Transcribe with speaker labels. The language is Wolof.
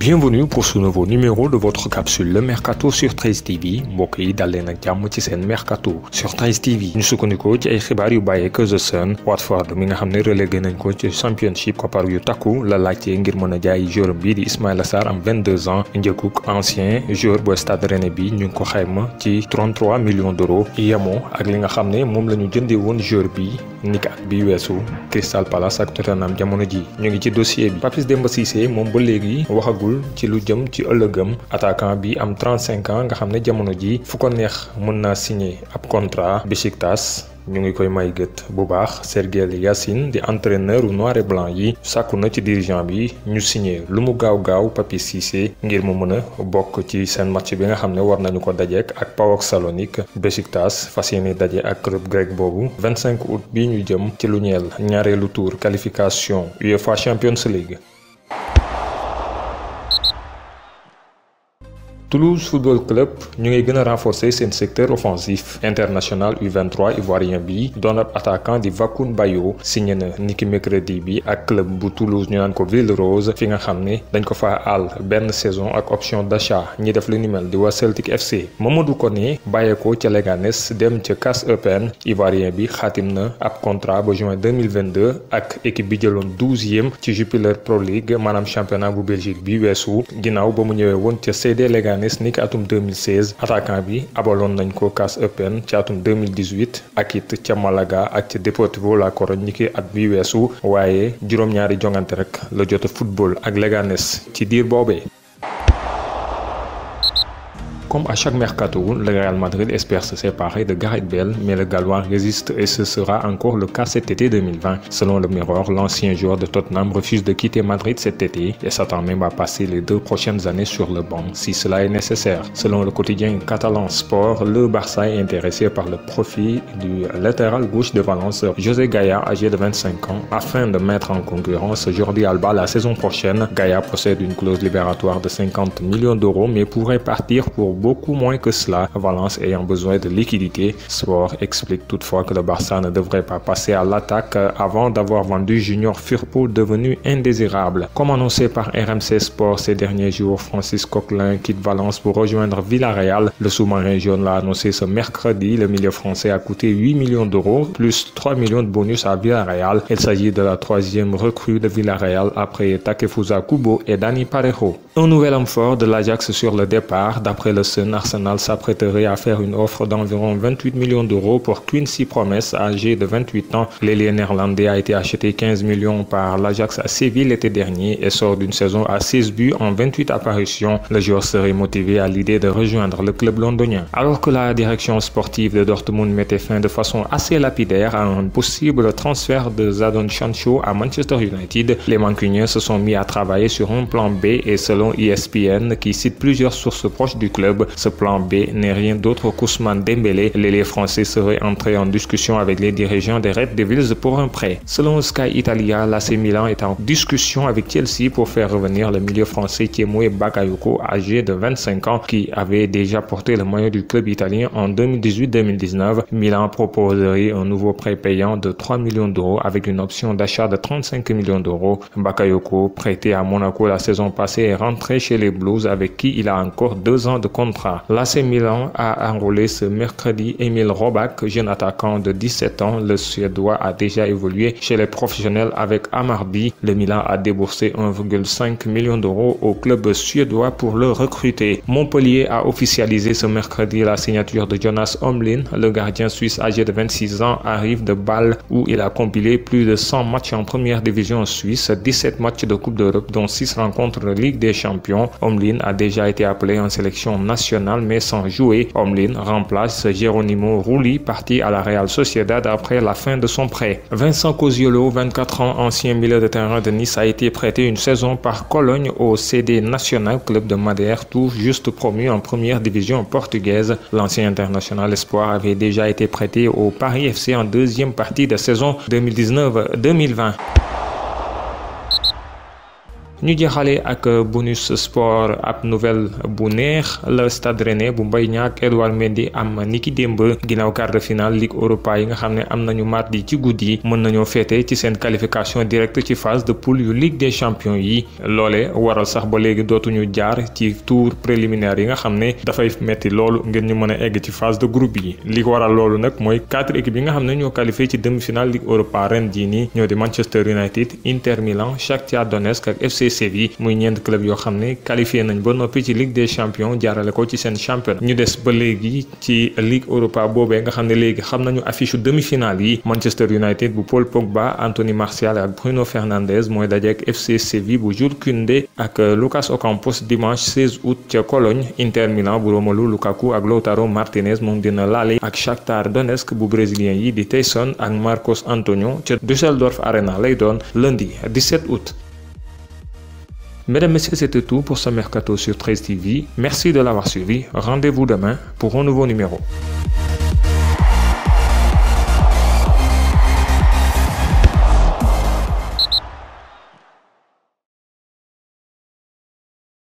Speaker 1: Bienvenue pour ce nouveau numéro de votre capsule Le Mercato sur 13 TV mbokk yi dal leen ak jàmm ci seen Mercato sur 13 TV ñu sukkandikoo ci ay xibaar yu bàyyeekoo The Sun. Watford mi nga xam ne relégué nañ ko ci Championship koppar yu takku la laajte ngir mën a jaay joueur bi di Ismaïla Sarr am 22 ans njëkkuk ancien joueur bu Stade Rennais bi ñu ngi ko xayma ci 33 millions d'euros yemoo ak li nga xam ne moom la ñu jëndee woon joueur bi niki at bi weesu Crystal Palace ak Tottenham jamono ji ñu ngi ci dossier bi. Papis Demba Cissé moom ba léegi waxagul ci lu jëm ci ëllëgëm attaquant bi am 35 ans nga xam ne jamono ji fu ko neex mën naa signer ab contrat. Besiktas ñu ngi koy may gët bu baax. Sergueï Yacine di entraîneur noir et blanc yi sàkku na ci dirigeant bi ñu signer lu mu gaaw Papis Cissé ngir mu mën a bokk ci seen match bi nga xam ne war nañu ko dajeek ak PAOK Salonique. Besiktas fas yéene daje ak club grec boobu 25 août bi ñu jëm ci lu ñeel ñaareelu tour qualification UEFA Champions League. Toulouse Football Club ñu ngi gën a renforcer seen secteur offensif. International U23 ivoirien bi doon ab attaquant di Vakoun Bayo signé na niki mercredi bi ak club bu Toulouse ñu naan ko Ville Rose fi nga xam ne dañ ko fa àll benn saison ak option d'achat ñi def lu ni mel di waa Celtic FC. Mamadou Koné bàyyeekoo ca Leganés dem ca CAS Eupen ivoirien bi xaatim na ab contrat ba juin 2022 ak équipe bi jëloon 12e ci Jupiler Pro League maanaam championnat bu Belgique bi weesu ginnaaw ba mu ñëwee woon ca CD Leganés niki atum 2016 attaquant bi abaloon nañ ko CAS Eupen ci atum 2018 ak it ca Malaga ak ca Deportivo La Corogne niki at bi weesu waaye juróom-ñaari jongante rek la jot a football ak Leganés ci diir boobee. Comme à chaque mercato, le Real Madrid espère se séparer de Gareth Bale, mais le Gallois résiste et ce sera encore le cas cet été 2020. Selon le Mirror, l'ancien joueur de Tottenham refuse de quitter Madrid cet été et s'attend même à passer les 2 prochaines années sur le banc, si cela est nécessaire. Selon le quotidien catalan Sport, le Barça est intéressé par le profil du latéral gauche de Valence, José Gaya, âgé de 25 ans, afin de mettre en concurrence Jordi Alba la saison prochaine. Gaya possède une clause libératoire de 50 millions d'euros, mais pourrait partir pour beaucoup moins que cela, Valence ayant besoin de liquidité. Sport explique toutefois que le Barça ne devrait pas passer à l'attaque avant d'avoir vendu Junior Firpo devenu indésirable. Comme annoncé par RMC Sport ces derniers jours, Francis Coquelin quitte Valence pour rejoindre Villarreal. Le sous-marin jaune l'a annoncé ce mercredi. Le milieu français a coûté 8 millions d'euros plus 3 millions de bonus à Villarreal. Il s'agit de la 3e recrue de Villarreal après Takefusa Kubo et Dani Parejo. Un nouvel homme fort de l'Ajax sur le départ. D'après le Sun, Arsenal s'apprêterait à faire une offre d'environ 28 millions d'euros pour Quincy Promes, âgé de 28 ans. L'ailier néerlandais a été acheté 15 millions par l'Ajax à Séville l'été dernier et sort d'une saison à 16 buts en 28 apparitions. Le joueur serait motivé à l'idée de rejoindre le club londonien. Alors que la direction sportive de Dortmund mettait fin de façon assez lapidaire à un possible transfert de Jadon Sancho à Manchester United, les Mancuniens se sont mis à travailler sur un plan B et selon ESPN, qui cite plusieurs sources proches du club, ce plan B n'est rien d'autre qu'Ousmane Dembélé. L'ailier français serait entré en discussion avec les dirigeants des Red Devils pour un prêt. Selon Sky Italia, l'AC Milan est en discussion avec Chelsea pour faire revenir le milieu français Tiémoué Bakayoko, âgé de 25 ans, qui avait déjà porté le maillot du club italien en 2018-2019. Milan proposerait un nouveau prêt payant de 3 millions d'euros avec une option d'achat de 35 millions d'euros. Bakayoko, prêté à Monaco la saison passée, est rentré chez les Blues avec qui il a encore 2 ans de contrat. L'AC Milan a enrôlé ce mercredi Emil Robak, jeune attaquant de 17 ans. Le Suédois a déjà évolué chez les professionnels avec Hammarby. Le Milan a déboursé 1,5 million d'euros au club suédois pour le recruter. Montpellier a officialisé ce mercredi la signature de Jonas Omlin. Le gardien suisse âgé de 26 ans arrive de Bâle où il a compilé plus de 100 matchs en première division suisse, 17 matchs de Coupe d'Europe dont 6 rencontres de Ligue des Champions. Omlin a déjà été appelé en sélection nationale mais sans jouer. Omlin remplace Geronimo Rulli, parti à la Real Sociedad après la fin de son prêt. Vincent Coziolo, 24 ans, ancien milieu de terrain de Nice, a été prêté une saison par Cologne au CD Nacional, club de Madère, tout juste promu en première division portugaise. L'ancien international espoir avait déjà été prêté au Paris FC en 2e partie de saison 2019-2020. ñu jeexalee ak bonus sport ab nouvelle bu neex le Stade Rennais bu Mbaye Niang ak Edouard Mendy am niki démb ginnaaw quart de finale Ligue Europa yi nga xam ne am nañu mardi ci guddi mën nañoo féete ci seen qualification directe ci phase de poule yu Ligue des champions yi loole waral sax ba léegi dootuñu jaar ci tour préliminaire yi nga xam ne dafay metti loolu ngir ñu mën a egg ci phase de groupe yi li ko waral loolu nag mooy 4 équipes yi nga xam ne ñoo qualifié ci demi-finale Ligue Europa ren jii nii ñoo di Manchester United, Inter Milan, Shakhtar Donetsk ak FC Séville muy ñeent club yoo xam ne qualifié nañ ba noppi ci Ligue des champions jaarale ko ci seen championnat ñu des ba léegi ci Ligue Europa boobee nga xam ne léegi xam nañu affiche demi-finale yi Manchester United bu Paul Pogba, Anthony Martial ak Bruno Fernandes mooy dajeek FC Séville bu Jules Koundé ak Lucas Ocampos dimanche 16 août ca Cologne. Inter Milan bu Romelu Lukaku ak Lautaro Martinez moom dina laale ak Shakhtar Donetsk bu brésilien yi di Tyson ak Marcos Antonio ca Düsseldorf Arena lay doon lundi 17 août. Mesdames, Messieurs, c'était tout pour ce Mercato sur 13 TV. Merci de l'avoir suivi. Rendez-vous demain pour un nouveau numéro.